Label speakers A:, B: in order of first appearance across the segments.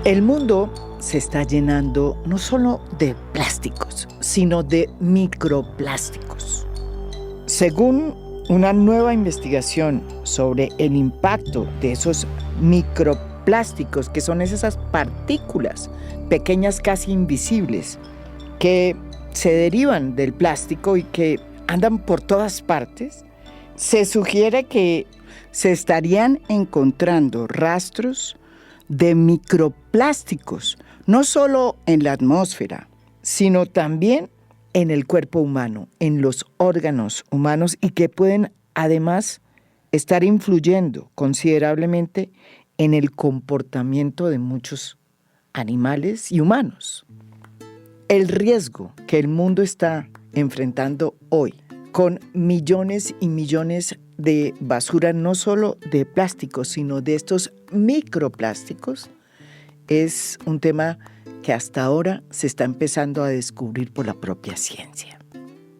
A: El mundo se está llenando no solo de plásticos, sino de microplásticos. Según una nueva investigación sobre el impacto de esos microplásticos, que son esas partículas pequeñas casi invisibles que se derivan del plástico y que andan por todas partes, se sugiere que se estarían encontrando rastros de microplásticos, no solo en la atmósfera, sino también en el cuerpo humano, en los órganos humanos, y que pueden además estar influyendo considerablemente en el comportamiento de muchos animales y humanos. El riesgo que el mundo está enfrentando hoy, con millones y millones de basura, no solo de plásticos, sino de estos microplásticos, es un tema que hasta ahora se está empezando a descubrir por la propia ciencia.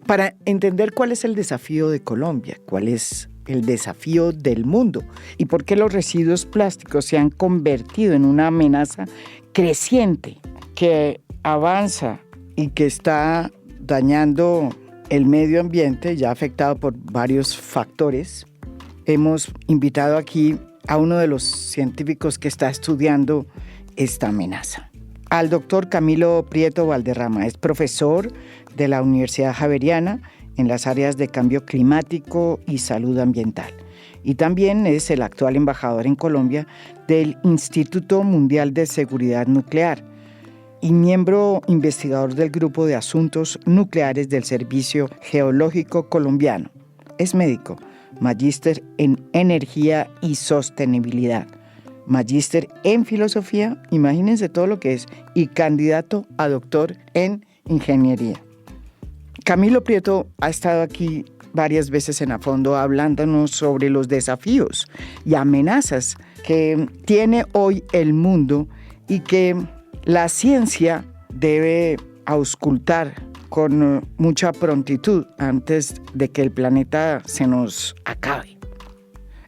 A: Para entender cuál es el desafío de Colombia, cuál es el desafío del mundo y por qué los residuos plásticos se han convertido en una amenaza creciente que avanza y que está dañando el medio ambiente, ya afectado por varios factores, hemos invitado aquí a uno de los científicos que está estudiando esta amenaza, al doctor Camilo Prieto Valderrama. Es profesor de la Universidad Javeriana en las áreas de cambio climático y salud ambiental. Y también es el actual embajador en Colombia del Instituto Mundial de Seguridad Nuclear y miembro investigador del Grupo de Asuntos Nucleares del Servicio Geológico Colombiano. Es médico, magíster en Energía y Sostenibilidad, magíster en Filosofía, imagínense todo lo que es, y candidato a doctor en Ingeniería. Camilo Prieto ha estado aquí varias veces en A Fondo hablándonos sobre los desafíos y amenazas que tiene hoy el mundo y que la ciencia debe auscultar con mucha prontitud antes de que el planeta se nos acabe.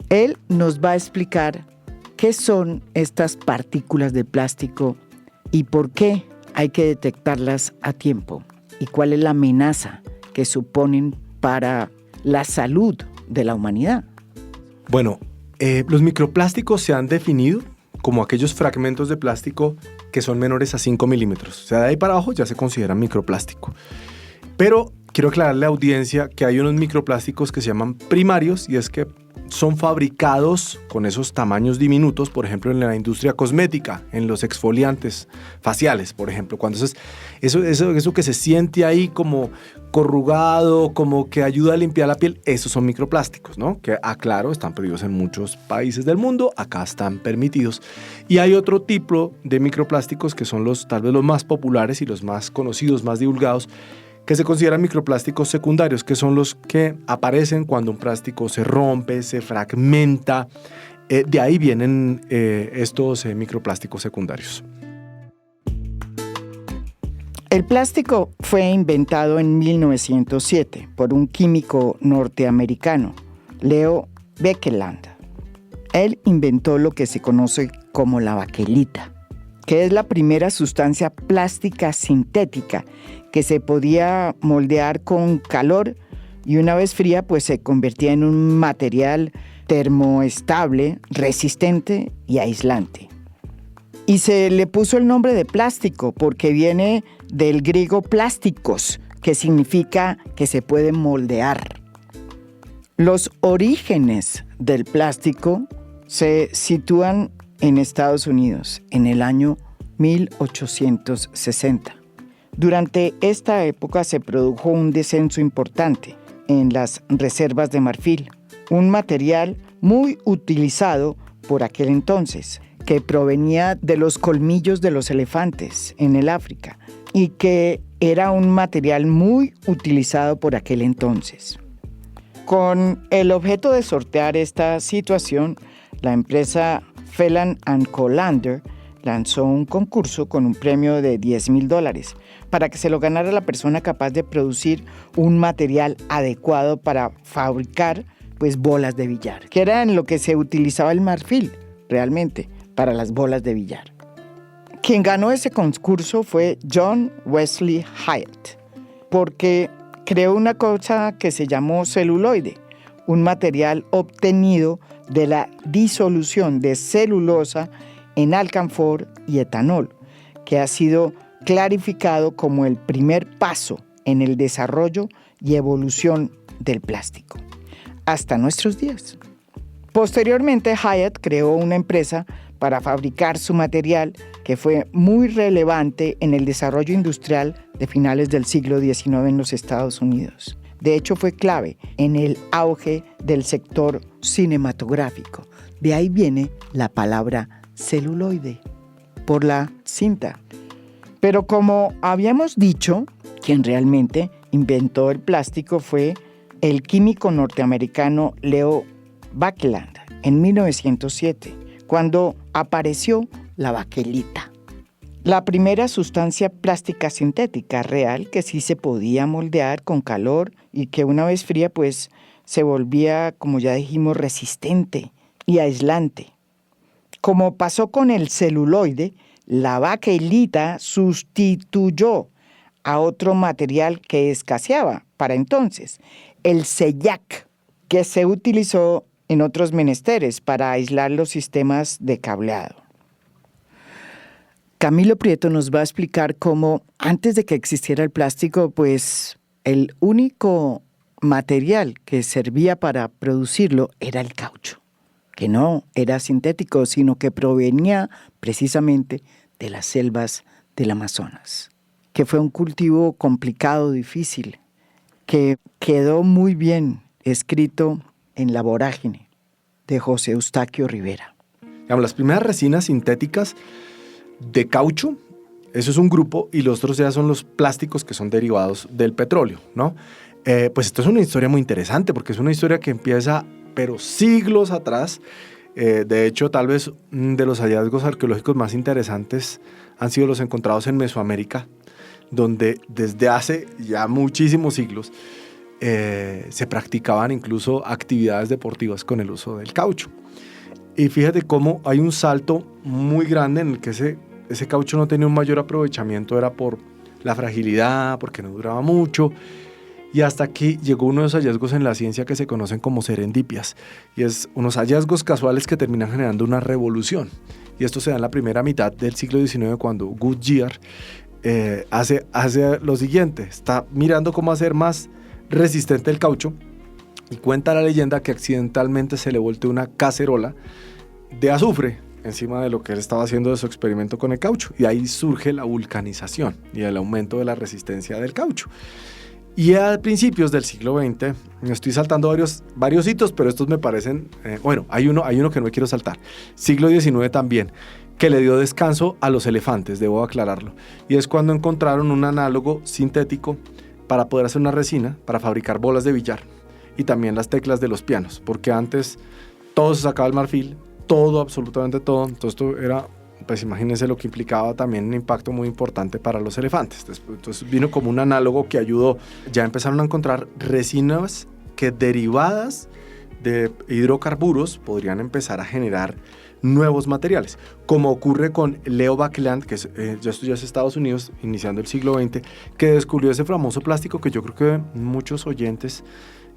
A: Él nos va a explicar qué son estas partículas de plástico y por qué hay que detectarlas a tiempo y cuál es la amenaza que suponen para la salud de la humanidad.
B: Bueno, los microplásticos se han definido como aquellos fragmentos de plástico que son menores a 5 milímetros. O sea, de ahí para abajo ya se consideran microplástico. Pero quiero aclararle a la audiencia que hay unos microplásticos que se llaman primarios, y es que son fabricados con esos tamaños diminutos, por ejemplo, en la industria cosmética, en los exfoliantes faciales, por ejemplo. Cuando eso que se siente ahí como corrugado, como que ayuda a limpiar la piel, esos son microplásticos, ¿no? Que, aclaro, están prohibidos en muchos países del mundo, acá están permitidos. Y hay otro tipo de microplásticos que son tal vez los más populares y los más conocidos, más divulgados, que se consideran microplásticos secundarios, que son los que aparecen cuando un plástico se rompe, se fragmenta. De ahí vienen estos microplásticos secundarios.
A: El plástico fue inventado en 1907 por un químico norteamericano, Leo Baekeland. Él inventó lo que se conoce como la baquelita, que es la primera sustancia plástica sintética que se podía moldear con calor y una vez fría pues se convertía en un material termoestable, resistente y aislante. Y se le puso el nombre de plástico porque viene del griego plásticos, que significa que se puede moldear. Los orígenes del plástico se sitúan en Estados Unidos en el año 1860. Durante esta época se produjo un descenso importante en las reservas de marfil, un material muy utilizado por aquel entonces, que provenía de los colmillos de los elefantes en el África y que era un material muy utilizado por aquel entonces. Con el objeto de sortear esta situación, la empresa Phelan & Colander lanzó un concurso con un premio de $10,000 para que se lo ganara la persona capaz de producir un material adecuado para fabricar bolas de billar, que era en lo que se utilizaba el marfil realmente para las bolas de billar. Quien ganó ese concurso fue John Wesley Hyatt, porque creó una cosa que se llamó celuloide, un material obtenido de la disolución de celulosa en alcanfor y etanol, que ha sido clarificado como el primer paso en el desarrollo y evolución del plástico, hasta nuestros días. Posteriormente, Hyatt creó una empresa para fabricar su material que fue muy relevante en el desarrollo industrial de finales del siglo XIX en los Estados Unidos. De hecho, fue clave en el auge del sector cinematográfico. De ahí viene la palabra celuloide, por la cinta. Pero como habíamos dicho, quien realmente inventó el plástico fue el químico norteamericano Leo Baekeland en 1907, cuando apareció la baquelita, la primera sustancia plástica sintética real que sí se podía moldear con calor y que una vez fría pues se volvía, como ya dijimos, resistente y aislante. Como pasó con el celuloide, la baquelita sustituyó a otro material que escaseaba para entonces, el sellac, que se utilizó en otros menesteres para aislar los sistemas de cableado. Camilo Prieto nos va a explicar cómo antes de que existiera el plástico, pues el único material que servía para producirlo era el caucho, que no era sintético, sino que provenía precisamente de las selvas del Amazonas, que fue un cultivo complicado, difícil, que quedó muy bien escrito en La vorágine, de José Eustaquio Rivera.
B: Las primeras resinas sintéticas de caucho, eso es un grupo, y los otros ya son los plásticos que son derivados del petróleo, ¿no? Pues esto es una historia muy interesante, porque es una historia que empieza, pero siglos atrás. De hecho, tal vez de los hallazgos arqueológicos más interesantes han sido los encontrados en Mesoamérica, donde desde hace ya muchísimos siglos se practicaban incluso actividades deportivas con el uso del caucho. Y fíjate cómo hay un salto muy grande en el que ese caucho no tenía un mayor aprovechamiento, era por la fragilidad, porque no duraba mucho. Y hasta aquí llegó uno de esos hallazgos en la ciencia que se conocen como serendipias. Y es unos hallazgos casuales que terminan generando una revolución. Y esto se da en la primera mitad del siglo XIX, cuando Goodyear hace lo siguiente. Está mirando cómo hacer más resistente el caucho y cuenta la leyenda que accidentalmente se le volteó una cacerola de azufre encima de lo que él estaba haciendo de su experimento con el caucho, y ahí surge la vulcanización y el aumento de la resistencia del caucho. Y a principios del siglo XX, me estoy saltando varios hitos, pero estos me parecen, hay uno que no me quiero saltar, siglo XIX también, que le dio descanso a los elefantes, debo aclararlo, y es cuando encontraron un análogo sintético para poder hacer una resina para fabricar bolas de billar y también las teclas de los pianos, porque antes todo se sacaba del marfil, todo, absolutamente todo. Entonces esto era, pues imagínense lo que implicaba también un impacto muy importante para los elefantes. Entonces vino como un análogo que ayudó. Ya empezaron a encontrar resinas que derivadas de hidrocarburos podrían empezar a generar nuevos materiales, como ocurre con Leo Baekeland, que esto ya es Estados Unidos, iniciando el siglo XX, que descubrió ese famoso plástico que yo creo que muchos oyentes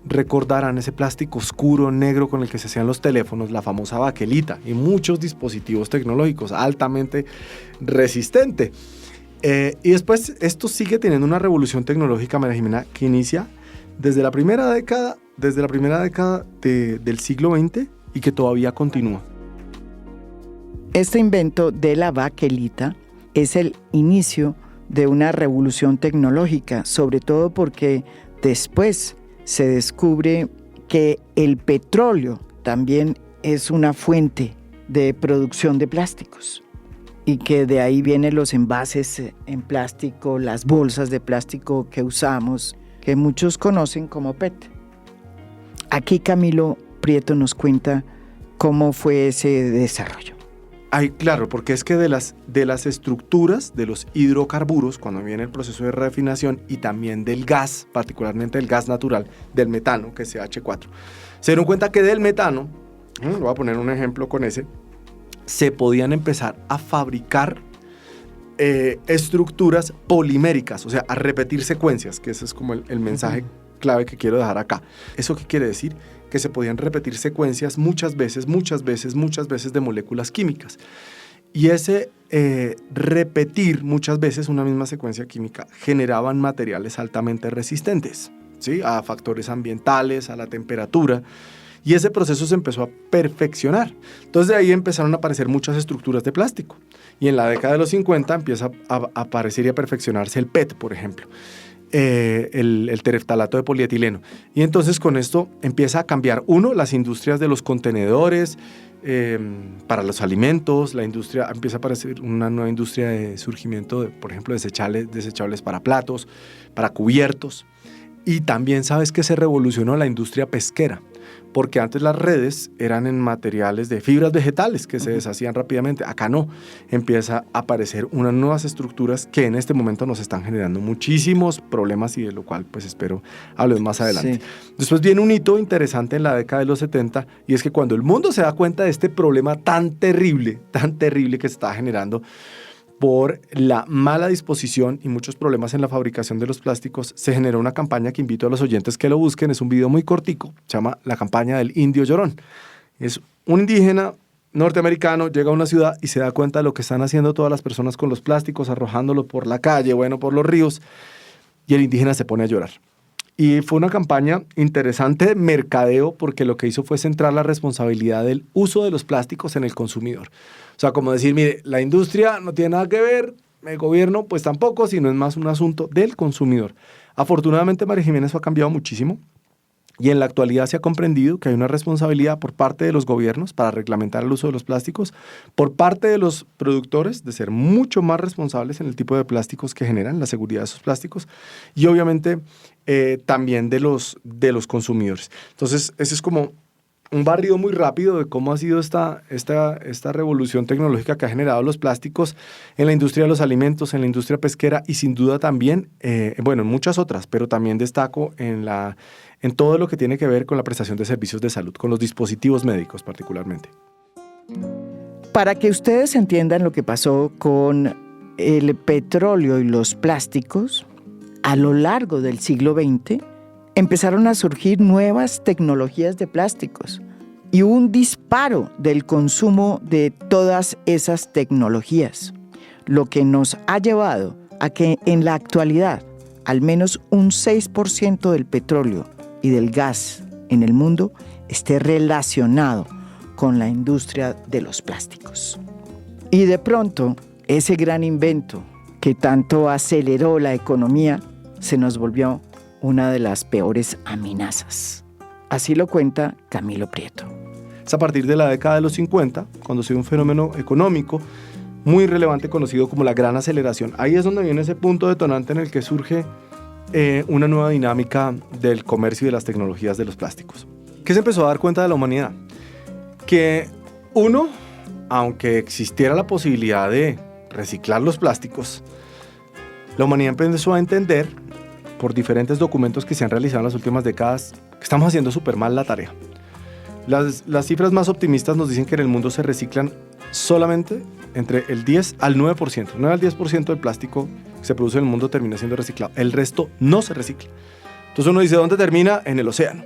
B: recordarán, ese plástico oscuro, negro, con el que se hacían los teléfonos, la famosa baquelita, y muchos dispositivos tecnológicos, altamente resistente. Y después esto sigue teniendo una revolución tecnológica, María Jimena, que inicia desde la primera década del siglo XX y que todavía continúa.
A: Este invento de la baquelita es el inicio de una revolución tecnológica, sobre todo porque después se descubre que el petróleo también es una fuente de producción de plásticos y que de ahí vienen los envases en plástico, las bolsas de plástico que usamos, que muchos conocen como PET. Aquí Camilo Prieto nos cuenta cómo fue ese desarrollo.
B: Ay, claro, porque es que de las estructuras de los hidrocarburos, cuando viene el proceso de refinación, y también del gas, particularmente el gas natural, del metano, que es CH4, se dieron cuenta que del metano, voy a poner un ejemplo con ese, se podían empezar a fabricar estructuras poliméricas, o sea, a repetir secuencias, que ese es como el mensaje clave que quiero dejar acá. ¿Eso qué quiere decir? Que se podían repetir secuencias muchas veces de moléculas químicas. Y ese repetir muchas veces una misma secuencia química generaban materiales altamente resistentes, ¿sí? A factores ambientales, a la temperatura. Y ese proceso se empezó a perfeccionar. Entonces de ahí empezaron a aparecer muchas estructuras de plástico. Y en la década de los 50 empieza a aparecer y a perfeccionarse el PET, por ejemplo. El tereftalato de polietileno. Y entonces con esto empieza a cambiar, las industrias de los contenedores para los alimentos, empieza a aparecer una nueva industria de surgimiento de, por ejemplo, desechables para platos, para cubiertos. Y también sabes que se revolucionó la industria pesquera, porque antes las redes eran en materiales de fibras vegetales que se deshacían rápidamente. Acá no, empieza a aparecer unas nuevas estructuras que en este momento nos están generando muchísimos problemas y de lo cual pues espero hablar más adelante. Sí. Después viene un hito interesante en la década de los 70 y es que cuando el mundo se da cuenta de este problema tan terrible que se está generando por la mala disposición y muchos problemas en la fabricación de los plásticos, se generó una campaña que invito a los oyentes que lo busquen. Es un video muy cortico, se llama La campaña del indio llorón. Es un indígena norteamericano, llega a una ciudad y se da cuenta de lo que están haciendo todas las personas con los plásticos, arrojándolo por la calle, por los ríos, y el indígena se pone a llorar. Y fue una campaña interesante de mercadeo porque lo que hizo fue centrar la responsabilidad del uso de los plásticos en el consumidor. O sea, como decir, mire, la industria no tiene nada que ver, el gobierno pues tampoco, sino es más un asunto del consumidor. Afortunadamente, María Jimena, eso ha cambiado muchísimo y en la actualidad se ha comprendido que hay una responsabilidad por parte de los gobiernos para reglamentar el uso de los plásticos, por parte de los productores de ser mucho más responsables en el tipo de plásticos que generan, la seguridad de esos plásticos y obviamente también de los consumidores. Entonces, ese es como un barrido muy rápido de cómo ha sido esta revolución tecnológica que ha generado los plásticos en la industria de los alimentos, en la industria pesquera y sin duda también, en muchas otras, pero también destaco en todo lo que tiene que ver con la prestación de servicios de salud, con los dispositivos médicos particularmente.
A: Para que ustedes entiendan lo que pasó con el petróleo y los plásticos, a lo largo del siglo XX, empezaron a surgir nuevas tecnologías de plásticos y un disparo del consumo de todas esas tecnologías, lo que nos ha llevado a que en la actualidad al menos un 6% del petróleo y del gas en el mundo esté relacionado con la industria de los plásticos. Y de pronto, ese gran invento que tanto aceleró la economía se nos volvió una de las peores amenazas. Así lo cuenta Camilo Prieto.
B: Es a partir de la década de los 50, cuando se dio un fenómeno económico muy relevante conocido como la gran aceleración. Ahí es donde viene ese punto detonante en el que surge una nueva dinámica del comercio y de las tecnologías de los plásticos. ¿Qué se empezó a dar cuenta de la humanidad? Que aunque existiera la posibilidad de reciclar los plásticos, la humanidad empezó a entender por diferentes documentos que se han realizado en las últimas décadas que estamos haciendo súper mal la tarea. Las cifras más optimistas nos dicen que en el mundo se reciclan solamente entre el 10 al 9%. 9 al 10% del plástico que se produce en el mundo termina siendo reciclado. El resto no se recicla. Entonces uno dice, ¿dónde termina? En el océano.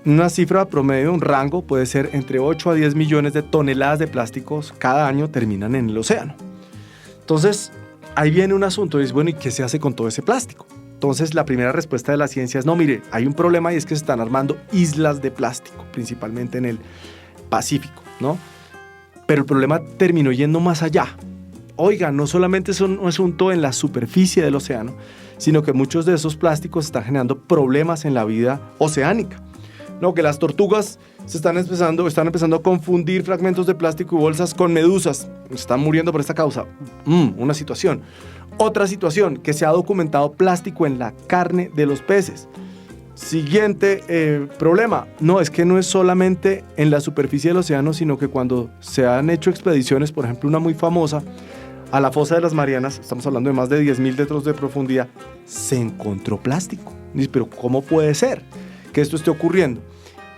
B: Una cifra promedio, un rango, puede ser entre 8 a 10 millones de toneladas de plásticos cada año terminan en el océano. Entonces, ahí viene un asunto y es, bueno, ¿y qué se hace con todo ese plástico? Entonces, la primera respuesta de la ciencia es, no, mire, hay un problema y es que se están armando islas de plástico, principalmente en el Pacífico, ¿no? Pero el problema terminó yendo más allá. Oiga, no solamente es un asunto en la superficie del océano, sino que muchos de esos plásticos están generando problemas en la vida oceánica. No, que las tortugas están empezando a confundir fragmentos de plástico y bolsas con medusas. Están muriendo por esta causa. Una situación. Otra situación, que se ha documentado plástico en la carne de los peces. Siguiente problema. No, es que no es solamente en la superficie del océano, sino que cuando se han hecho expediciones, por ejemplo, una muy famosa, a la fosa de las Marianas, estamos hablando de más de 10.000 metros de profundidad, se encontró plástico. Dice, pero ¿cómo puede ser que esto esté ocurriendo?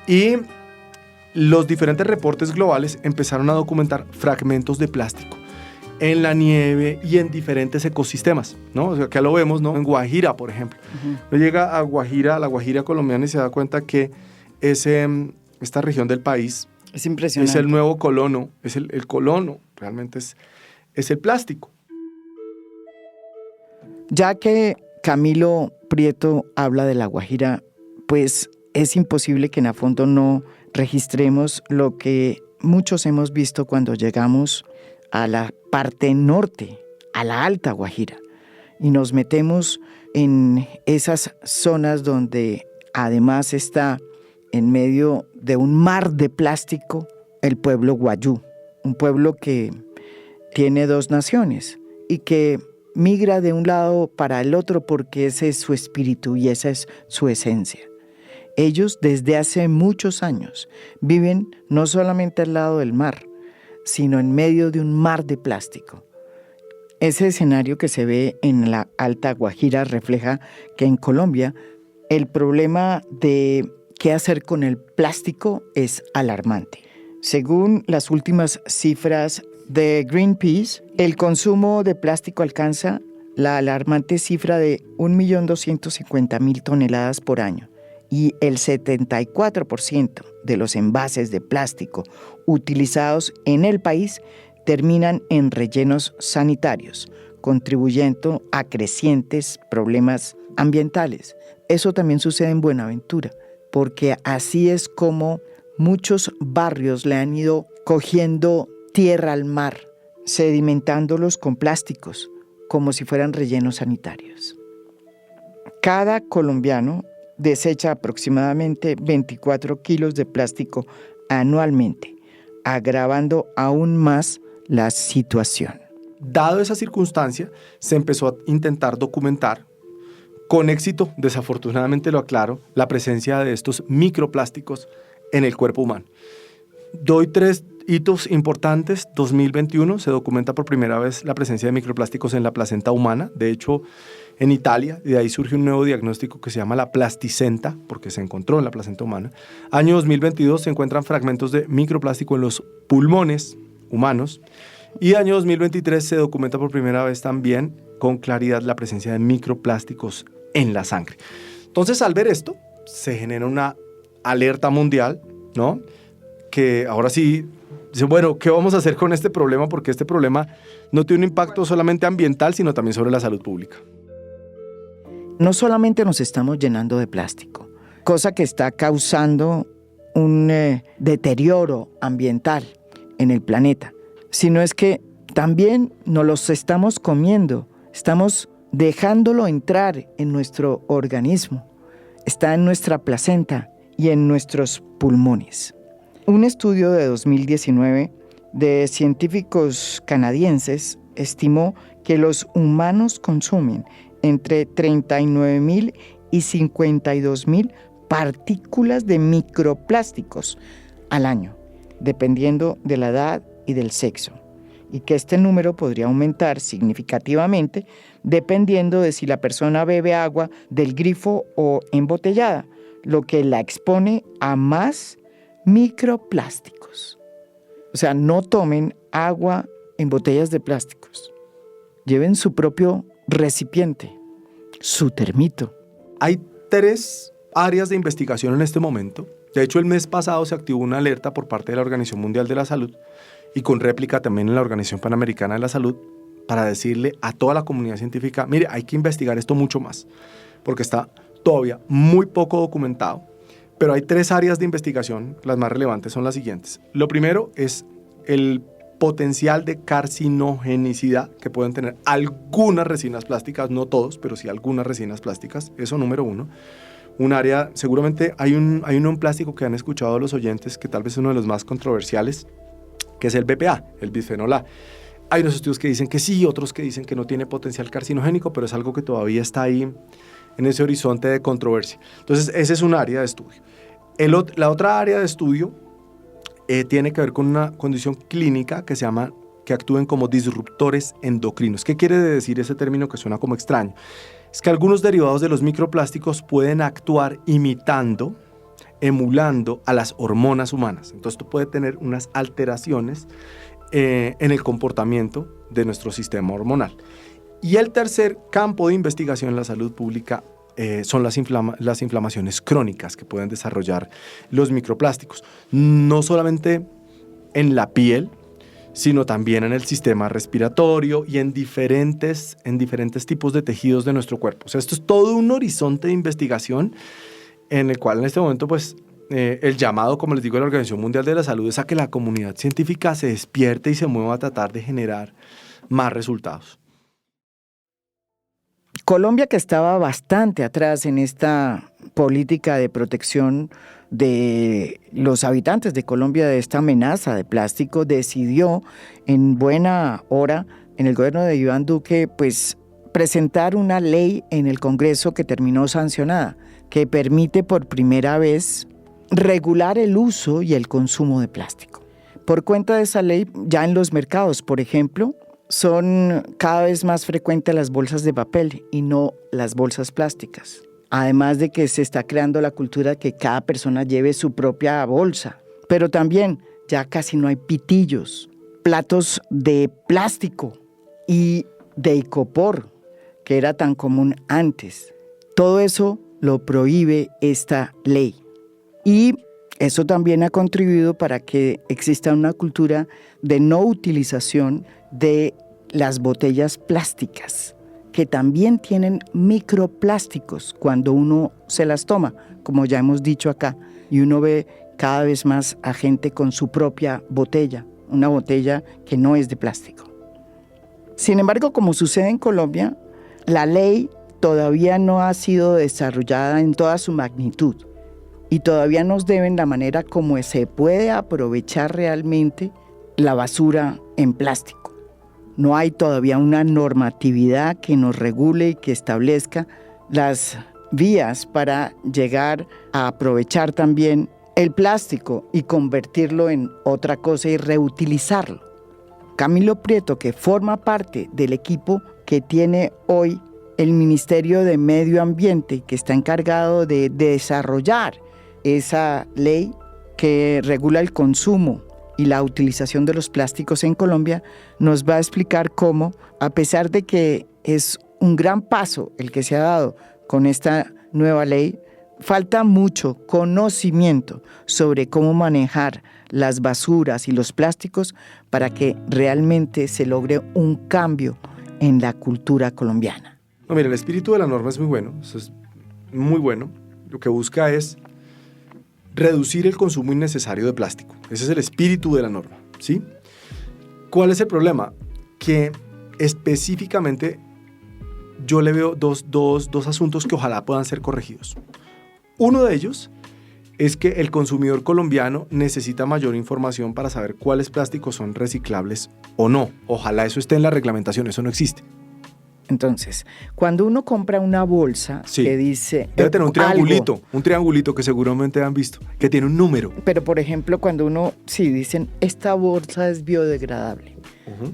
B: Y los diferentes reportes globales empezaron a documentar fragmentos de plástico en la nieve y en diferentes ecosistemas, ¿no? O sea, acá lo vemos, ¿no? En Guajira, por ejemplo. Uno llega a Guajira, a la Guajira colombiana, y se da cuenta que esta región del país
A: es impresionante.
B: Es el nuevo colono, es el colono, realmente es el plástico.
A: Ya que Camilo Prieto habla de la Guajira, pues es imposible que en a fondo no registremos lo que muchos hemos visto cuando llegamos a la parte norte, a la Alta Guajira, y nos metemos en esas zonas donde además está en medio de un mar de plástico el pueblo guayú, un pueblo que tiene 2 naciones y que migra de un lado para el otro porque ese es su espíritu y esa es su esencia. Ellos desde hace muchos años viven no solamente al lado del mar, sino en medio de un mar de plástico. Ese escenario que se ve en la Alta Guajira refleja que en Colombia el problema de qué hacer con el plástico es alarmante. Según las últimas cifras de Greenpeace, el consumo de plástico alcanza la alarmante cifra de 1.250.000 toneladas por año y el 74% de los envases de plástico utilizados en el país terminan en rellenos sanitarios, contribuyendo a crecientes problemas ambientales. Eso también sucede en Buenaventura, porque así es como muchos barrios le han ido cogiendo tierra al mar, sedimentándolos con plásticos, como si fueran rellenos sanitarios. Cada colombiano desecha aproximadamente 24 kilos de plástico anualmente, agravando aún más la situación.
B: Dado esa circunstancia, se empezó a intentar documentar, con éxito, desafortunadamente lo aclaro, la presencia de estos microplásticos en el cuerpo humano. Doy 3 hitos importantes. 2021 se documenta por primera vez la presencia de microplásticos en la placenta humana. De hecho, en Italia, de ahí surge un nuevo diagnóstico que se llama la plasticenta, porque se encontró en la placenta humana. Año 2022 se encuentran fragmentos de microplástico en los pulmones humanos. Y año 2023 se documenta por primera vez también con claridad la presencia de microplásticos en la sangre. Entonces, al ver esto, se genera una alerta mundial, ¿no? Que ahora sí, dice, bueno, ¿qué vamos a hacer con este problema? Porque este problema no tiene un impacto solamente ambiental, sino también sobre la salud pública.
A: No solamente nos estamos llenando de plástico, cosa que está causando un deterioro ambiental en el planeta, sino es que también nos los estamos comiendo, estamos dejándolo entrar en nuestro organismo, está en nuestra placenta y en nuestros pulmones. Un estudio de 2019 de científicos canadienses estimó que los humanos consumen entre 39.000 y 52.000 partículas de microplásticos al año, dependiendo de la edad y del sexo, y que este número podría aumentar significativamente dependiendo de si la persona bebe agua del grifo o embotellada, lo que la expone a más microplásticos. O sea, no tomen agua en botellas de plásticos. Lleven su propio recipiente, su termito.
B: Hay 3 áreas de investigación en este momento. De hecho, el mes pasado se activó una alerta por parte de la Organización Mundial de la Salud y con réplica también en la Organización Panamericana de la Salud para decirle a toda la comunidad científica, mire, hay que investigar esto mucho más, porque está todavía muy poco documentado. Pero hay 3 áreas de investigación, las más relevantes son las siguientes. Lo primero es el potencial de carcinogenicidad que pueden tener algunas resinas plásticas, no todos, pero sí algunas resinas plásticas, eso número 1. Un área, seguramente hay un plástico que han escuchado los oyentes, que tal vez es uno de los más controversiales, que es el BPA, el bisfenol A. Hay unos estudios que dicen que sí, otros que dicen que no tiene potencial carcinogénico, pero es algo que todavía está ahí en ese horizonte de controversia. Entonces, ese es un área de estudio. La otra área de estudio tiene que ver con una condición clínica que se llama, que actúen como disruptores endocrinos. ¿Qué quiere decir ese término que suena como extraño? Es que algunos derivados de los microplásticos pueden actuar imitando, emulando a las hormonas humanas. Entonces, esto puede tener unas alteraciones en el comportamiento de nuestro sistema hormonal. Y el tercer campo de investigación en la salud pública son las inflamaciones crónicas que pueden desarrollar los microplásticos, no solamente en la piel, sino también en el sistema respiratorio y en diferentes tipos de tejidos de nuestro cuerpo. O sea, esto es todo un horizonte de investigación en el cual en este momento, pues, el llamado, como les digo, de la Organización Mundial de la Salud es a que la comunidad científica se despierte y se mueva a tratar de generar más resultados.
A: Colombia, que estaba bastante atrás en esta política de protección de los habitantes de Colombia de esta amenaza de plástico, decidió en buena hora en el gobierno de Iván Duque pues presentar una ley en el Congreso que terminó sancionada, que permite por primera vez regular el uso y el consumo de plástico. Por cuenta de esa ley, ya en los mercados, por ejemplo, son cada vez más frecuentes las bolsas de papel y no las bolsas plásticas. Además de que se está creando la cultura de que cada persona lleve su propia bolsa. Pero también ya casi no hay pitillos, platos de plástico y de icopor, que era tan común antes. Todo eso lo prohíbe esta ley. Y eso también ha contribuido para que exista una cultura de no utilización de las botellas plásticas, que también tienen microplásticos cuando uno se las toma, como ya hemos dicho acá, y uno ve cada vez más a gente con su propia botella, una botella que no es de plástico. Sin embargo, como sucede en Colombia, la ley todavía no ha sido desarrollada en toda su magnitud y todavía nos deben la manera como se puede aprovechar realmente la basura en plástico. No hay todavía una normatividad que nos regule y que establezca las vías para llegar a aprovechar también el plástico y convertirlo en otra cosa y reutilizarlo. Camilo Prieto, que forma parte del equipo que tiene hoy el Ministerio de Medio Ambiente, que está encargado de desarrollar esa ley que regula el consumo y la utilización de los plásticos en Colombia, nos va a explicar cómo, a pesar de que es un gran paso el que se ha dado con esta nueva ley, falta mucho conocimiento sobre cómo manejar las basuras y los plásticos para que realmente se logre un cambio en la cultura colombiana.
B: No, mira, el espíritu de la norma es muy bueno, eso es muy bueno. Lo que busca es reducir el consumo innecesario de plástico. Ese es el espíritu de la norma, ¿sí? ¿Cuál es el problema? Que específicamente yo le veo dos asuntos que ojalá puedan ser corregidos. Uno de ellos es que el consumidor colombiano necesita mayor información para saber cuáles plásticos son reciclables o no. Ojalá eso esté en la reglamentación, eso no existe.
A: Entonces, cuando uno compra una bolsa que dice...
B: Debe tener un triangulito que seguramente han visto, que tiene un número.
A: Pero, por ejemplo, cuando uno, dicen, esta bolsa es biodegradable. Uh-huh.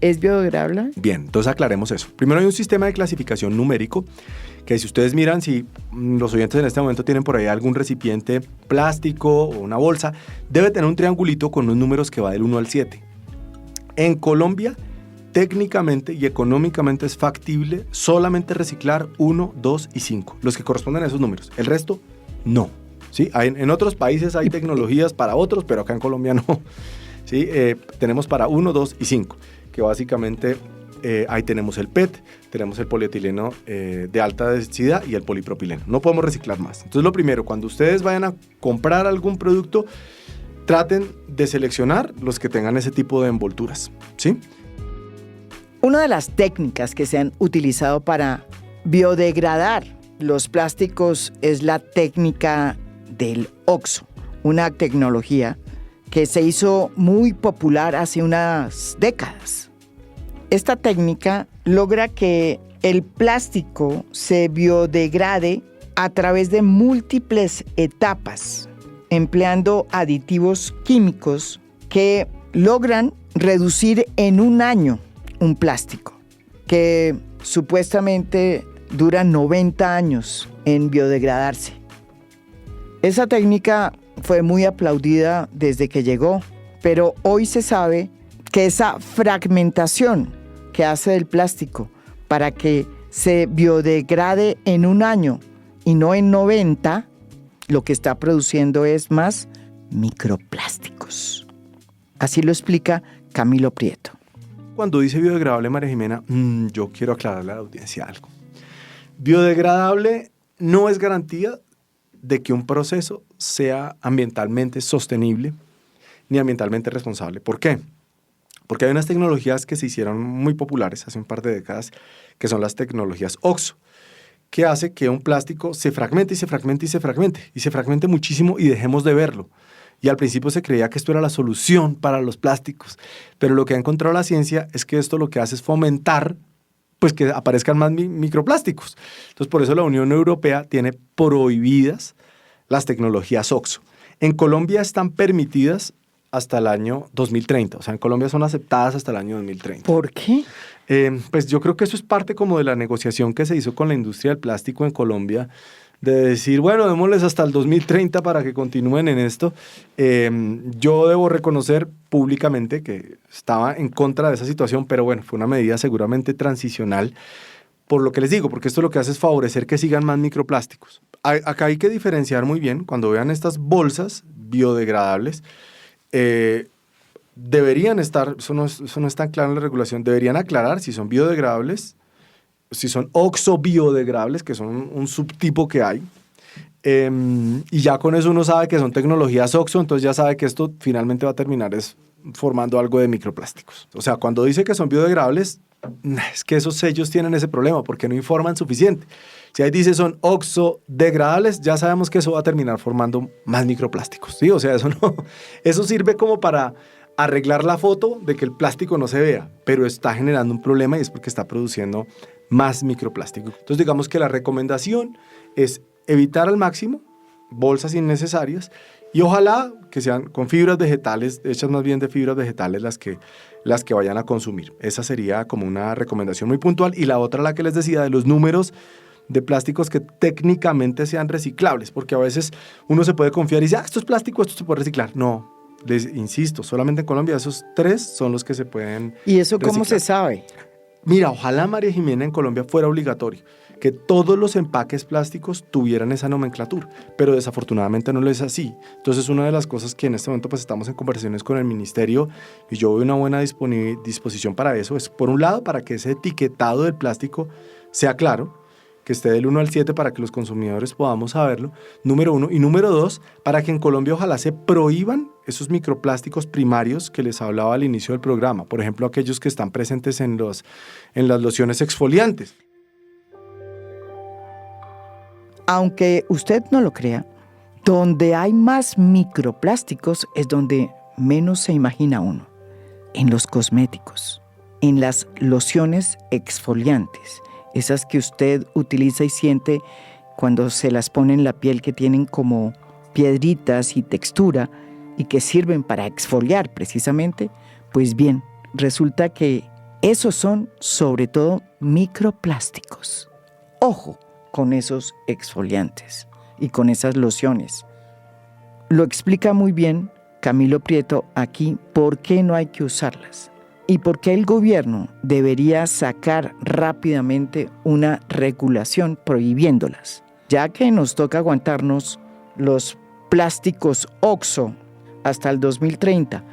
A: ¿Es biodegradable?
B: Bien, entonces aclaremos eso. Primero hay un sistema de clasificación numérico, que si ustedes miran, si los oyentes en este momento tienen por ahí algún recipiente plástico o una bolsa, debe tener un triangulito con unos números que va del 1 al 7. En Colombia, técnicamente y económicamente es factible solamente reciclar 1, 2 y 5, los que corresponden a esos números. El resto, no. ¿Sí? En otros países hay tecnologías para otros, pero acá en Colombia no. ¿Sí? Tenemos para 1, 2 y 5, que básicamente ahí tenemos el PET, tenemos el polietileno de alta densidad y el polipropileno. No podemos reciclar más. Entonces, lo primero, cuando ustedes vayan a comprar algún producto, traten de seleccionar los que tengan ese tipo de envolturas, ¿sí?
A: Una de las técnicas que se han utilizado para biodegradar los plásticos es la técnica del OXO, una tecnología que se hizo muy popular hace unas décadas. Esta técnica logra que el plástico se biodegrade a través de múltiples etapas, empleando aditivos químicos que logran reducir en un año un plástico que supuestamente dura 90 años en biodegradarse. Esa técnica fue muy aplaudida desde que llegó, pero hoy se sabe que esa fragmentación que hace del plástico para que se biodegrade en un año y no en 90, lo que está produciendo es más microplásticos. Así lo explica Camilo Prieto.
B: Cuando dice biodegradable, María Jimena, yo quiero aclararle a la audiencia algo. Biodegradable no es garantía de que un proceso sea ambientalmente sostenible ni ambientalmente responsable. ¿Por qué? Porque hay unas tecnologías que se hicieron muy populares hace un par de décadas, que son las tecnologías OXO, que hace que un plástico se fragmente y se fragmente y se fragmente, y se fragmente muchísimo y dejemos de verlo. Y al principio se creía que esto era la solución para los plásticos, pero lo que ha encontrado la ciencia es que esto lo que hace es fomentar pues que aparezcan más microplásticos. Entonces, por eso la Unión Europea tiene prohibidas las tecnologías OXO. En Colombia están permitidas hasta el año 2030. O sea, en Colombia son aceptadas hasta el año 2030.
A: ¿Por qué?
B: Pues yo creo que eso es parte como de la negociación que se hizo con la industria del plástico en Colombia, de decir, bueno, démosles hasta el 2030 para que continúen en esto. Yo debo reconocer públicamente que estaba en contra de esa situación, pero bueno, fue una medida seguramente transicional, por lo que les digo, porque esto lo que hace es favorecer que sigan más microplásticos. Acá hay que diferenciar muy bien, cuando vean estas bolsas biodegradables, deberían estar, eso no es tan claro en la regulación, deberían aclarar si son biodegradables, si son oxo-biodegradables, que son un subtipo que hay, y ya con eso uno sabe que son tecnologías OXO, entonces ya sabe que esto finalmente va a terminar formando algo de microplásticos. O sea, cuando dice que son biodegradables, es que esos sellos tienen ese problema porque no informan suficiente. Si ahí dice son oxodegradables, ya sabemos que eso va a terminar formando más microplásticos, ¿sí? O sea, eso sirve como para arreglar la foto de que el plástico no se vea, pero está generando un problema y es porque está produciendo más microplástico. Entonces, digamos que la recomendación es evitar al máximo bolsas innecesarias y ojalá que sean con fibras vegetales, hechas más bien de fibras vegetales las que vayan a consumir. Esa sería como una recomendación muy puntual. Y la otra, la que les decía, de los números de plásticos que técnicamente sean reciclables, porque a veces uno se puede confiar y dice, esto es plástico, esto se puede reciclar. No, les insisto, solamente en Colombia esos 3 son los que se pueden
A: ¿Y eso
B: reciclar.
A: cómo se sabe?
B: Mira, ojalá, María Jimena, en Colombia fuera obligatorio que todos los empaques plásticos tuvieran esa nomenclatura, pero desafortunadamente no lo es así. Entonces, una de las cosas que en este momento pues estamos en conversaciones con el ministerio y yo veo una buena disposición para eso es, por un lado, para que ese etiquetado del plástico sea claro, que esté del 1 al 7 para que los consumidores podamos saberlo, número 1. Y número 2, para que en Colombia ojalá se prohíban esos microplásticos primarios que les hablaba al inicio del programa. Por ejemplo, aquellos que están presentes en las lociones exfoliantes.
A: Aunque usted no lo crea, donde hay más microplásticos es donde menos se imagina uno. En los cosméticos, en las lociones exfoliantes, esas que usted utiliza y siente cuando se las pone en la piel, que tienen como piedritas y textura y que sirven para exfoliar precisamente. Pues bien, resulta que esos son sobre todo microplásticos. Ojo con esos exfoliantes y con esas lociones. Lo explica muy bien Camilo Prieto aquí por qué no hay que usarlas. ¿Y por qué el gobierno debería sacar rápidamente una regulación prohibiéndolas? Ya que nos toca aguantarnos los plásticos OXO hasta el 2030,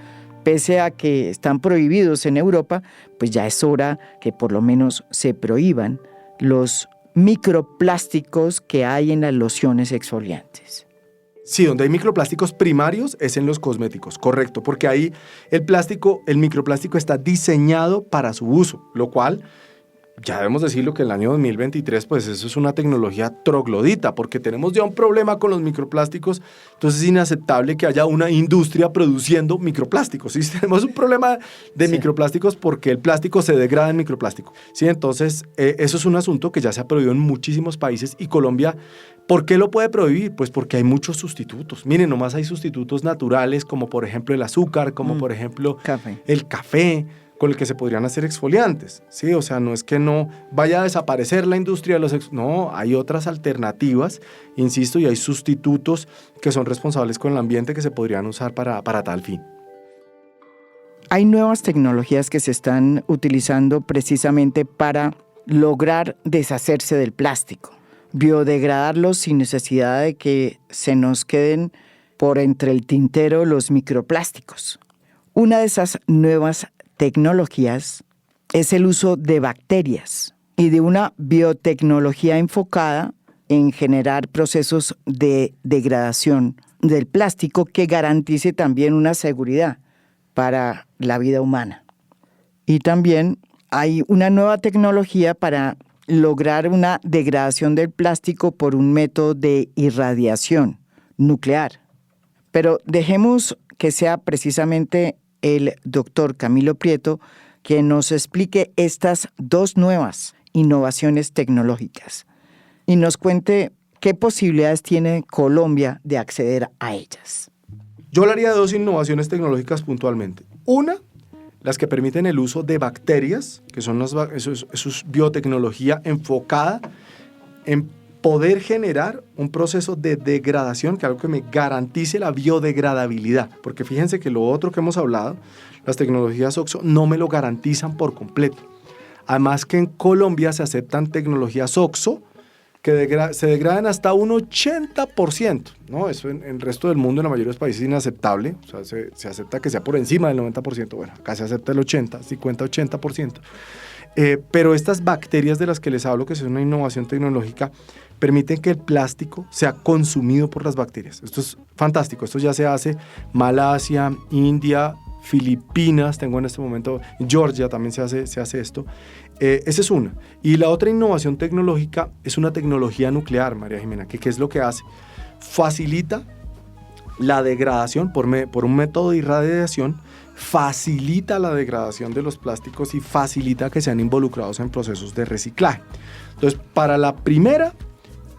A: pese a que están prohibidos en Europa, pues ya es hora que por lo menos se prohíban los microplásticos que hay en las lociones exfoliantes.
B: Sí, donde hay microplásticos primarios es en los cosméticos, correcto, porque ahí el microplástico está diseñado para su uso, lo cual, ya debemos decirlo que el año 2023, pues eso es una tecnología troglodita, porque tenemos ya un problema con los microplásticos, entonces es inaceptable que haya una industria produciendo microplásticos, ¿sí? Tenemos un problema de microplásticos porque el plástico se degrada en microplástico, ¿sí? Entonces, eso es un asunto que ya se ha prohibido en muchísimos países y Colombia, ¿por qué lo puede prohibir? Pues porque hay muchos sustitutos. Miren, nomás hay sustitutos naturales, como por ejemplo el azúcar, como por ejemplo el café, con el que se podrían hacer exfoliantes, ¿sí? O sea, no es que no vaya a desaparecer la industria de los no, hay otras alternativas, insisto, y hay sustitutos que son responsables con el ambiente que se podrían usar para tal fin.
A: hay nuevas tecnologías que se están utilizando precisamente para lograr deshacerse del plástico, biodegradarlos sin necesidad de que se nos queden por entre el tintero los microplásticos. Una de esas nuevas tecnologías es el uso de bacterias y de una biotecnología enfocada en generar procesos de degradación del plástico que garantice también una seguridad para la vida humana. Y también hay una nueva tecnología para lograr una degradación del plástico por un método de irradiación nuclear. Pero dejemos que sea precisamente el doctor Camilo Prieto quien nos explique estas dos nuevas innovaciones tecnológicas y nos cuente qué posibilidades tiene Colombia de acceder a ellas.
B: Yo hablaría de dos innovaciones tecnológicas puntualmente. Una, las que permiten el uso de bacterias, que son eso es biotecnología enfocada en poder generar un proceso de degradación, que es algo que me garantice la biodegradabilidad. Porque fíjense que lo otro que hemos hablado, las tecnologías OXXO, no me lo garantizan por completo. Además que en Colombia se aceptan tecnologías OXXO que se degradan hasta un 80%, ¿no? Eso en el resto del mundo, en la mayoría de los países, es inaceptable. O sea, se acepta que sea por encima del 90%. Bueno, acá se acepta el 50-80%. Pero estas bacterias de las que les hablo, que son una innovación tecnológica, permiten que el plástico sea consumido por las bacterias. Esto es fantástico. Esto ya se hace Malasia, India, Filipinas, tengo en este momento, Georgia también se hace esto. Esa es una. Y la otra innovación tecnológica es una tecnología nuclear, María Jimena, que ¿qué es lo que hace? Facilita la degradación por un método de irradiación, facilita la degradación de los plásticos y facilita que sean involucrados en procesos de reciclaje. Entonces, para la primera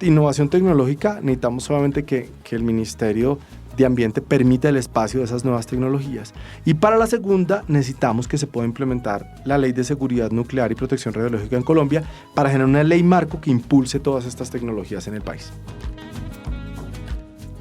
B: innovación tecnológica necesitamos solamente que el Ministerio de Ambiente permita el espacio de esas nuevas tecnologías. Y para la segunda necesitamos que se pueda implementar la Ley de Seguridad Nuclear y Protección Radiológica en Colombia para generar una ley marco que impulse todas estas tecnologías en el país.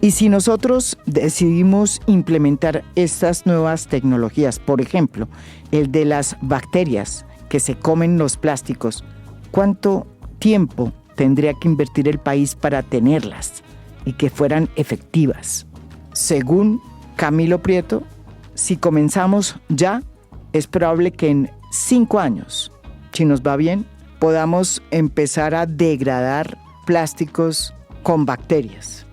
A: Y si nosotros decidimos implementar estas nuevas tecnologías, por ejemplo, el de las bacterias que se comen los plásticos, ¿cuánto tiempo tendría que invertir el país para tenerlas y que fueran efectivas? Según Camilo Prieto, si comenzamos ya, es probable que en 5 años, si nos va bien, podamos empezar a degradar plásticos con bacterias.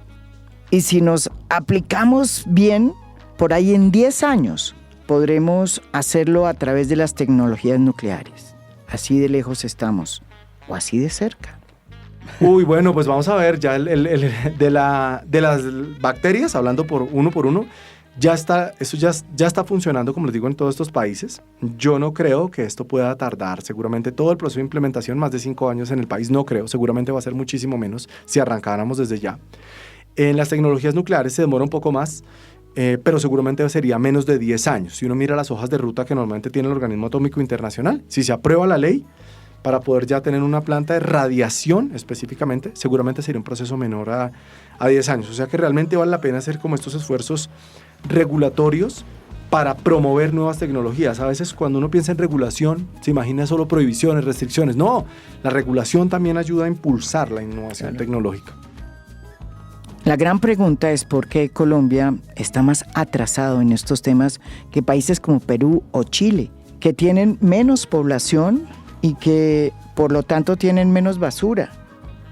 A: Y si nos aplicamos bien, por ahí en 10 años podremos hacerlo a través de las tecnologías nucleares. Así de lejos estamos, o así de cerca.
B: Uy, bueno, pues vamos a ver ya de las bacterias, hablando por uno, eso ya está funcionando, como les digo, en todos estos países. Yo no creo que esto pueda tardar, seguramente todo el proceso de implementación, más de 5 años en el país, no creo, seguramente va a ser muchísimo menos si arrancáramos desde ya. En las tecnologías nucleares se demora un poco más, pero seguramente sería menos de 10 años. Si uno mira las hojas de ruta que normalmente tiene el Organismo Atómico Internacional, si se aprueba la ley, para poder ya tener una planta de radiación específicamente, seguramente sería un proceso menor a 10 años. O sea que realmente vale la pena hacer como estos esfuerzos regulatorios para promover nuevas tecnologías. A veces cuando uno piensa en regulación, se imagina solo prohibiciones, restricciones. No, la regulación también ayuda a impulsar la innovación tecnológica.
A: La gran pregunta es por qué Colombia está más atrasado en estos temas que países como Perú o Chile, que tienen menos población y que por lo tanto tienen menos basura.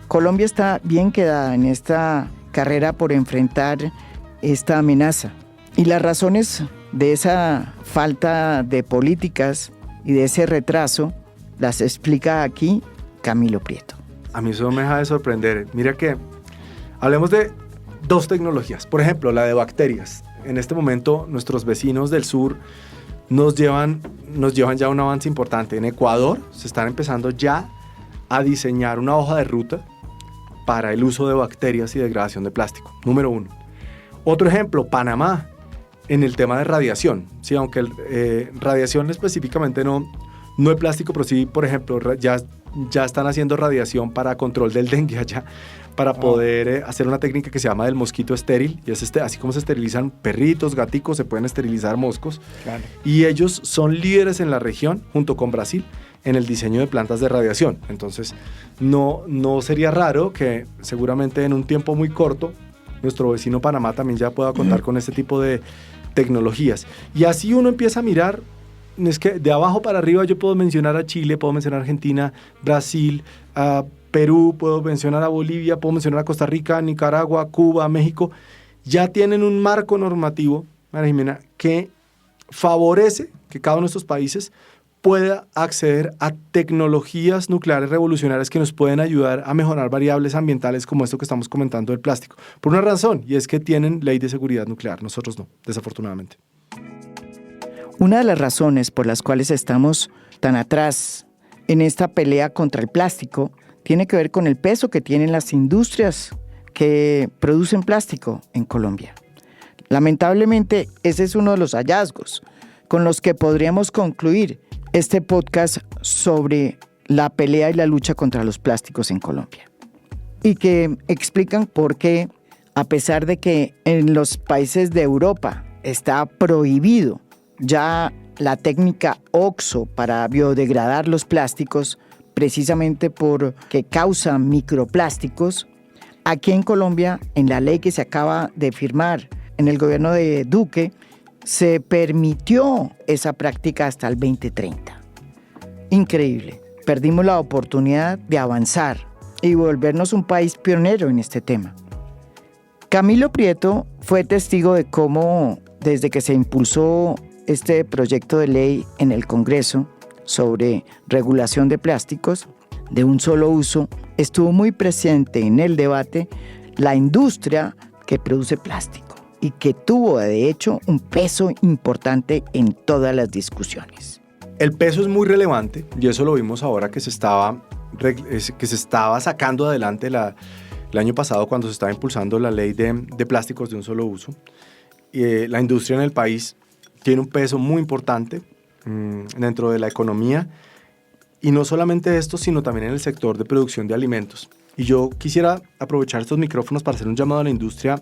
A: Colombia está bien quedada en esta carrera por enfrentar esta amenaza. Y las razones de esa falta de políticas y de ese retraso las explica aquí Camilo Prieto.
B: A mí eso me deja de sorprender. Mira que hablemos de dos tecnologías. Por ejemplo, la de bacterias. En este momento nuestros vecinos del sur nos llevan ya un avance importante. En Ecuador se están empezando ya a diseñar una hoja de ruta para el uso de bacterias y degradación de plástico. Número 1. Otro ejemplo, Panamá, en el tema de radiación. Sí, aunque radiación específicamente no el plástico, pero sí, por ejemplo, ya ya están haciendo radiación para control del dengue allá, para poder hacer una técnica que se llama del mosquito estéril, y es así como se esterilizan perritos, gaticos, se pueden esterilizar moscos. Claro. Y ellos son líderes en la región, junto con Brasil, en el diseño de plantas de radiación. Entonces, no sería raro que seguramente en un tiempo muy corto, nuestro vecino Panamá también ya pueda contar con este tipo de tecnologías. Y así uno empieza a mirar, es que de abajo para arriba yo puedo mencionar a Chile, puedo mencionar a Argentina, Brasil, a Perú, puedo mencionar a Bolivia, puedo mencionar a Costa Rica, Nicaragua, Cuba, México. Ya tienen un marco normativo, María Jimena, que favorece que cada uno de estos países pueda acceder a tecnologías nucleares revolucionarias que nos pueden ayudar a mejorar variables ambientales como esto que estamos comentando del plástico. Por una razón, y es que tienen ley de seguridad nuclear. Nosotros no, desafortunadamente.
A: Una de las razones por las cuales estamos tan atrás en esta pelea contra el plástico tiene que ver con el peso que tienen las industrias que producen plástico en Colombia. Lamentablemente, ese es uno de los hallazgos con los que podríamos concluir este podcast sobre la pelea y la lucha contra los plásticos en Colombia. Y que explican por qué, a pesar de que en los países de Europa está prohibido ya la técnica OXO para biodegradar los plásticos, precisamente porque causan microplásticos, aquí en Colombia, en la ley que se acaba de firmar en el gobierno de Duque, se permitió esa práctica hasta el 2030. Increíble. Perdimos la oportunidad de avanzar y volvernos un país pionero en este tema. Camilo Prieto fue testigo de cómo, desde que se impulsó este proyecto de ley en el Congreso sobre regulación de plásticos de un solo uso, estuvo muy presente en el debate la industria que produce plástico y que tuvo, de hecho, un peso importante en todas las discusiones.
B: El peso es muy relevante y eso lo vimos ahora que se estaba sacando adelante el año pasado cuando se estaba impulsando la ley de plásticos de un solo uso. La industria en el país tiene un peso muy importante dentro de la economía y no solamente esto, sino también en el sector de producción de alimentos. Y yo quisiera aprovechar estos micrófonos para hacer un llamado a la industria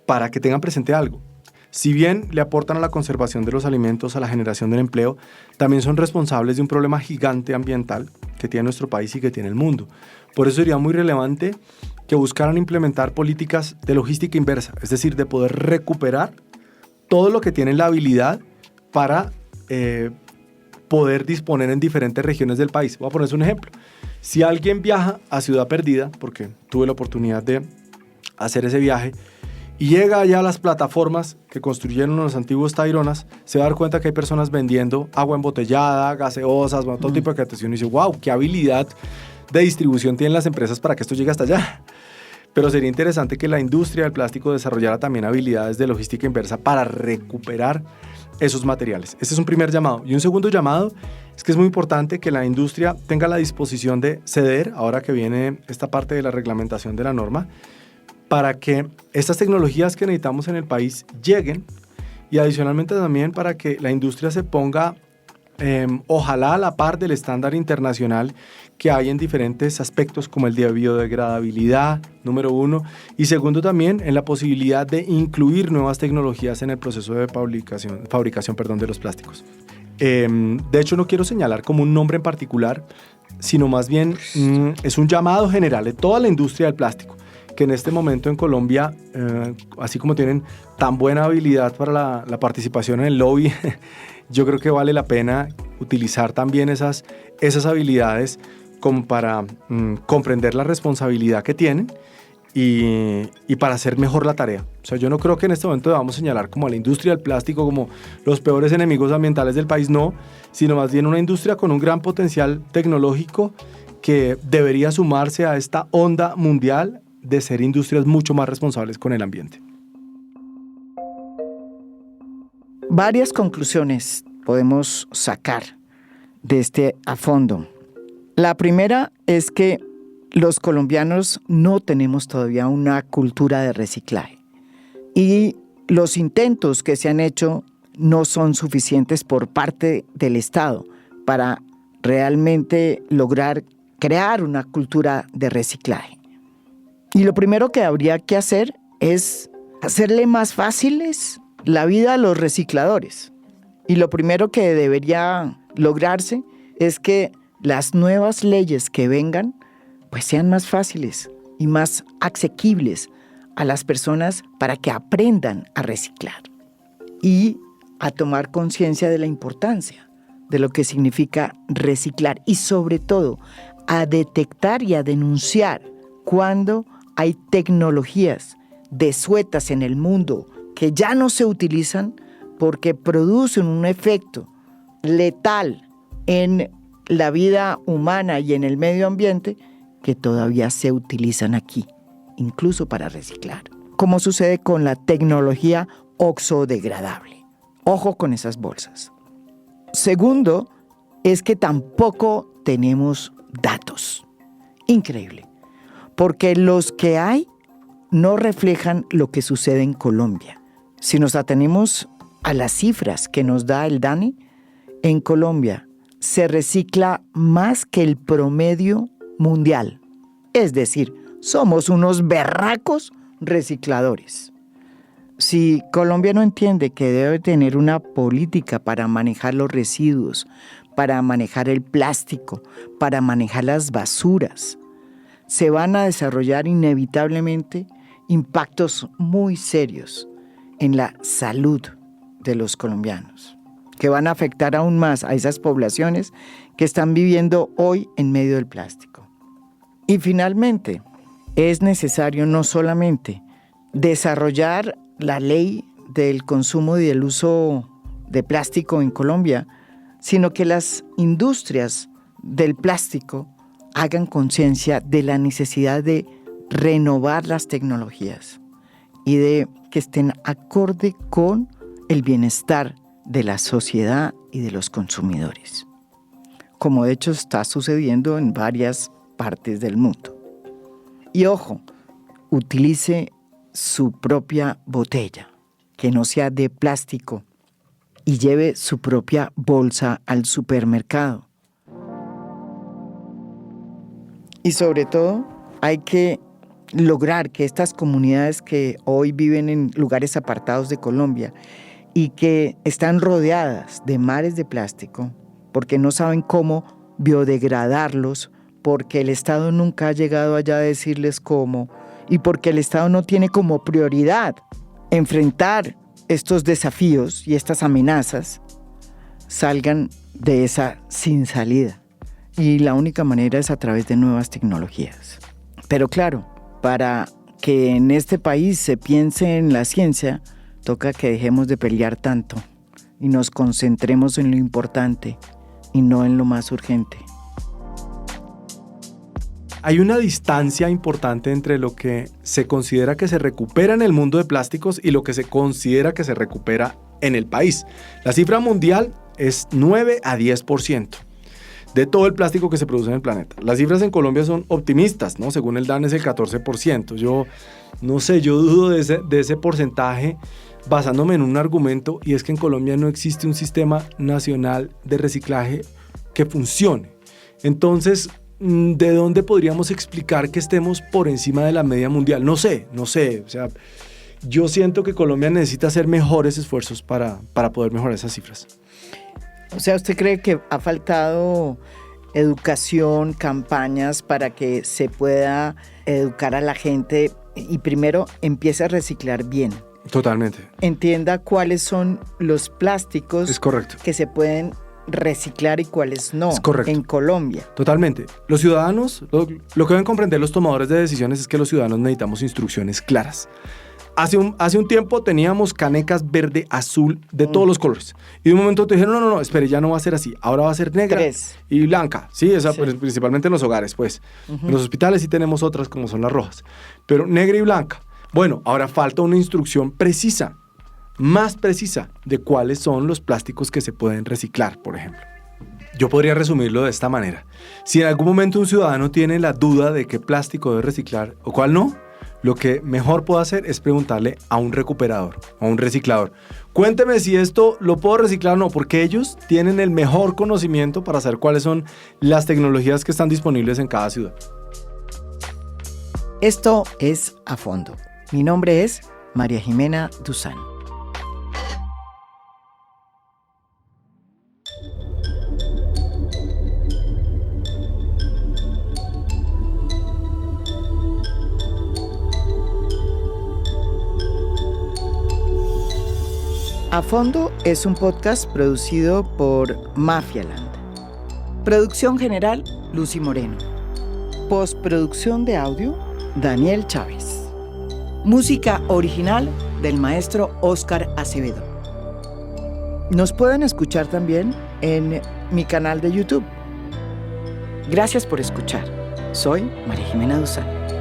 B: para que tengan presente algo. Si bien le aportan a la conservación de los alimentos, a la generación del empleo, también son responsables de un problema gigante ambiental que tiene nuestro país y que tiene el mundo. Por eso sería muy relevante que buscaran implementar políticas de logística inversa, es decir, de poder recuperar todo lo que tienen la habilidad para poder disponer en diferentes regiones del país. Voy a ponerles un ejemplo. Si alguien viaja a Ciudad Perdida, porque tuve la oportunidad de hacer ese viaje, y llega allá a las plataformas que construyeron los antiguos Taironas, se va a dar cuenta que hay personas vendiendo agua embotellada, gaseosas, todo tipo de atención, y dice, wow, qué habilidad de distribución tienen las empresas para que esto llegue hasta allá. Pero sería interesante que la industria del plástico desarrollara también habilidades de logística inversa para recuperar esos materiales. Este es un primer llamado. Y un segundo llamado es que es muy importante que la industria tenga la disposición de ceder, ahora que viene esta parte de la reglamentación de la norma, para que estas tecnologías que necesitamos en el país lleguen y adicionalmente también para que la industria se ponga ojalá a la par del estándar internacional que hay en diferentes aspectos como el de biodegradabilidad, número uno, y segundo también en la posibilidad de incluir nuevas tecnologías en el proceso de fabricación de los plásticos. De hecho, no quiero señalar como un nombre en particular, sino más bien es un llamado general de toda la industria del plástico, que en este momento en Colombia, así como tienen tan buena habilidad para la participación en el lobby, yo creo que vale la pena utilizar también esas habilidades como para comprender la responsabilidad que tienen y para hacer mejor la tarea. O sea, yo no creo que en este momento debamos señalar como a la industria del plástico como los peores enemigos ambientales del país, no, sino más bien una industria con un gran potencial tecnológico que debería sumarse a esta onda mundial de ser industrias mucho más responsables con el ambiente.
A: Varias conclusiones podemos sacar de este a fondo. La primera es que los colombianos no tenemos todavía una cultura de reciclaje y los intentos que se han hecho no son suficientes por parte del Estado para realmente lograr crear una cultura de reciclaje. Y lo primero que habría que hacer es hacerle más fáciles la vida a los recicladores. Y lo primero que debería lograrse es que las nuevas leyes que vengan pues sean más fáciles y más asequibles a las personas para que aprendan a reciclar y a tomar conciencia de la importancia de lo que significa reciclar y sobre todo a detectar y a denunciar cuando hay tecnologías desuetas en el mundo que ya no se utilizan porque producen un efecto letal en la vida humana y en el medio ambiente que todavía se utilizan aquí, incluso para reciclar, como sucede con la tecnología oxodegradable. Ojo con esas bolsas. Segundo, es que tampoco tenemos datos. Increíble, porque los que hay no reflejan lo que sucede en Colombia. Si nos atenemos a las cifras que nos da el DANE, en Colombia se recicla más que el promedio mundial. Es decir, somos unos berracos recicladores. Si Colombia no entiende que debe tener una política para manejar los residuos, para manejar el plástico, para manejar las basuras, se van a desarrollar inevitablemente impactos muy serios en la salud de los colombianos, que van a afectar aún más a esas poblaciones que están viviendo hoy en medio del plástico. Y finalmente, es necesario no solamente desarrollar la ley del consumo y del uso de plástico en Colombia, sino que las industrias del plástico hagan conciencia de la necesidad de renovar las tecnologías y de que estén acorde con el bienestar de la sociedad y de los consumidores, como de hecho está sucediendo en varias partes del mundo. Y ojo, utilice su propia botella, que no sea de plástico, y lleve su propia bolsa al supermercado. Y sobre todo, hay que lograr que estas comunidades que hoy viven en lugares apartados de Colombia y que están rodeadas de mares de plástico, porque no saben cómo biodegradarlos, porque el Estado nunca ha llegado allá a decirles cómo, y porque el Estado no tiene como prioridad enfrentar estos desafíos y estas amenazas, salgan de esa sin salida. Y la única manera es a través de nuevas tecnologías. Pero claro, para que en este país se piense en la ciencia, toca que dejemos de pelear tanto y nos concentremos en lo importante y no en lo más urgente.
B: Hay una distancia importante entre lo que se considera que se recupera en el mundo de plásticos y lo que se considera que se recupera en el país. La cifra mundial es 9 a 10% de todo el plástico que se produce en el planeta. Las cifras en Colombia son optimistas, ¿no? Según el DANE es el 14%. Yo no sé, yo dudo de ese porcentaje basándome en un argumento, y es que en Colombia no existe un sistema nacional de reciclaje que funcione. Entonces, ¿de dónde podríamos explicar que estemos por encima de la media mundial? No sé. O sea, yo siento que Colombia necesita hacer mejores esfuerzos para poder mejorar esas cifras.
A: O sea, ¿usted cree que ha faltado educación, campañas para que se pueda educar a la gente y primero empiece a reciclar bien?
B: Totalmente.
A: Entienda cuáles son los plásticos
B: Es correcto.
A: que se pueden reciclar y cuáles no.
B: Es correcto.
A: En Colombia.
B: Totalmente. Los ciudadanos, lo que deben comprender los tomadores de decisiones es que los ciudadanos necesitamos instrucciones claras. Hace un tiempo teníamos canecas verde, azul, de todos los colores. Y de un momento te dijeron, no, espere, ya no va a ser así. Ahora va a ser negra y blanca. Sí, principalmente en los hogares, pues. En los hospitales sí tenemos otras como son las rojas. Pero negra y blanca. Bueno, ahora falta una instrucción precisa, más precisa, de cuáles son los plásticos que se pueden reciclar, por ejemplo. Yo podría resumirlo de esta manera. Si en algún momento un ciudadano tiene la duda de qué plástico debe reciclar o cuál no, lo que mejor puedo hacer es preguntarle a un recuperador, a un reciclador. Cuénteme si esto lo puedo reciclar o no, porque ellos tienen el mejor conocimiento para saber cuáles son las tecnologías que están disponibles en cada ciudad.
A: Esto es A Fondo. Mi nombre es María Jimena Duzán. A Fondo es un podcast producido por Mafialand. Producción general, Lucy Moreno. Postproducción de audio, Daniel Chávez. Música original del maestro Óscar Acevedo. Nos pueden escuchar también en mi canal de YouTube. Gracias por escuchar. Soy María Jimena Duzán.